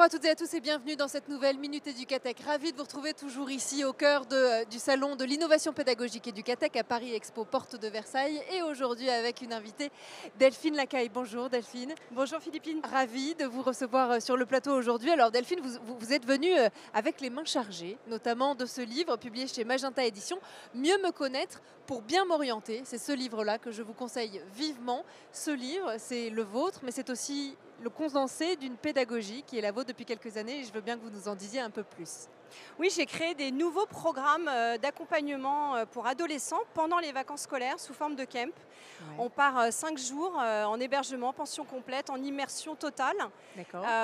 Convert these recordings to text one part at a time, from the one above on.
Bonjour à toutes et à tous et bienvenue dans cette nouvelle Minute Éducatech. Ravi de vous retrouver toujours ici au cœur du salon de l'innovation pédagogique Éducatech à Paris Expo Porte de Versailles et aujourd'hui avec une invitée, Delphine Lacaille. Bonjour Delphine. Bonjour Philippine. Ravie de vous recevoir sur le plateau aujourd'hui. Alors Delphine, vous êtes venue avec les mains chargées, notamment de ce livre publié chez Magenta Éditions, Mieux me connaître pour bien m'orienter. C'est ce livre-là que je vous conseille vivement. Ce livre, c'est le vôtre, mais c'est aussi le condensé d'une pédagogie qui est la vôtre depuis quelques années et je veux bien que vous nous en disiez un peu plus. Oui, j'ai créé des nouveaux programmes d'accompagnement pour adolescents pendant les vacances scolaires sous forme de camp. Ouais. On part 5 jours en hébergement, pension complète, en immersion totale.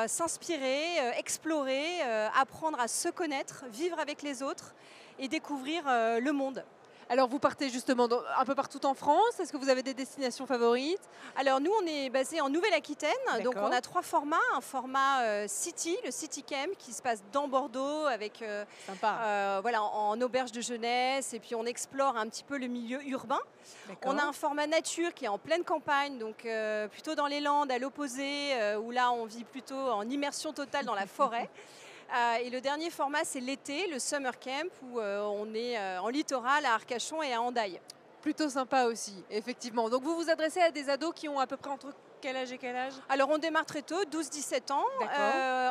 S'inspirer, explorer, apprendre à se connaître, vivre avec les autres et découvrir le monde. Alors vous partez justement un peu partout en France, est-ce que vous avez des destinations favorites? Alors nous on est basé en Nouvelle-Aquitaine, donc on a 3 formats, un format City, le City Camp qui se passe dans Bordeaux avec voilà, en auberge de jeunesse et puis on explore un petit peu le milieu urbain. On a un format nature qui est en pleine campagne, donc plutôt dans les Landes à l'opposé, où là on vit plutôt en immersion totale dans la forêt. Et le dernier format, c'est l'été, le Summer Camp, où on est en littoral à Arcachon et à Hendaye. Plutôt sympa aussi, effectivement. Donc vous vous adressez à des ados qui ont à peu près entre quel âge et quel âge? Alors on démarre très tôt, 12-17 ans.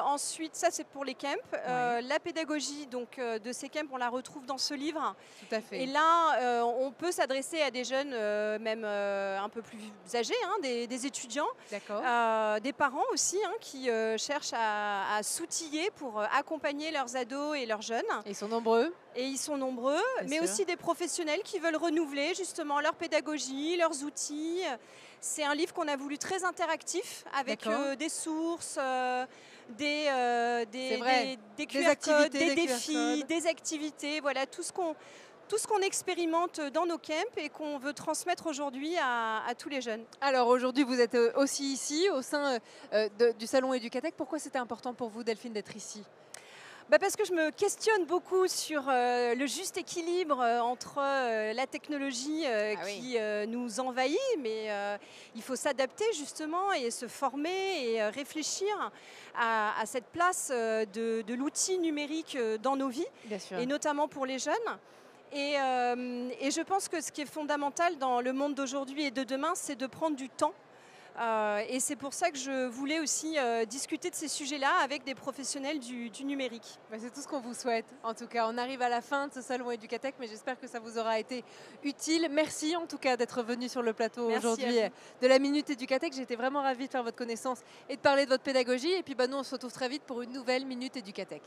Ensuite, ça c'est pour les camps. La pédagogie donc, de ces camps, on la retrouve dans ce livre. Tout à fait. Et là, on peut s'adresser à des jeunes même un peu plus âgés, hein, des étudiants, des parents aussi hein, qui cherchent à s'outiller pour accompagner leurs ados et leurs jeunes. Et ils sont nombreux. Et ils sont nombreux, mais aussi des professionnels qui veulent renouveler justement leur pédagogie, leurs outils. C'est un livre qu'on a voulu très interactif, avec des sources, des QR codes, des défis, des activités, voilà, tout ce qu'on expérimente dans nos camps et qu'on veut transmettre aujourd'hui à tous les jeunes. Alors aujourd'hui, vous êtes aussi ici, au sein du salon Éducatech. Pourquoi c'était important pour vous, Delphine, d'être ici ? Parce que je me questionne beaucoup sur le juste équilibre entre la technologie qui nous envahit, mais il faut s'adapter justement et se former et réfléchir à cette place de l'outil numérique dans nos vies, et notamment pour les jeunes. Et je pense que ce qui est fondamental dans le monde d'aujourd'hui et de demain, c'est de prendre du temps. Et c'est pour ça que je voulais aussi discuter de ces sujets-là avec des professionnels du numérique. C'est tout ce qu'on vous souhaite. En tout cas, on arrive à la fin de ce salon Éducatech, mais j'espère que ça vous aura été utile. Merci en tout cas d'être venu sur le plateau aujourd'hui de la Minute Éducatech. J'ai été vraiment ravie de faire votre connaissance et de parler de votre pédagogie. Et puis nous, on se retrouve très vite pour une nouvelle Minute Éducatech.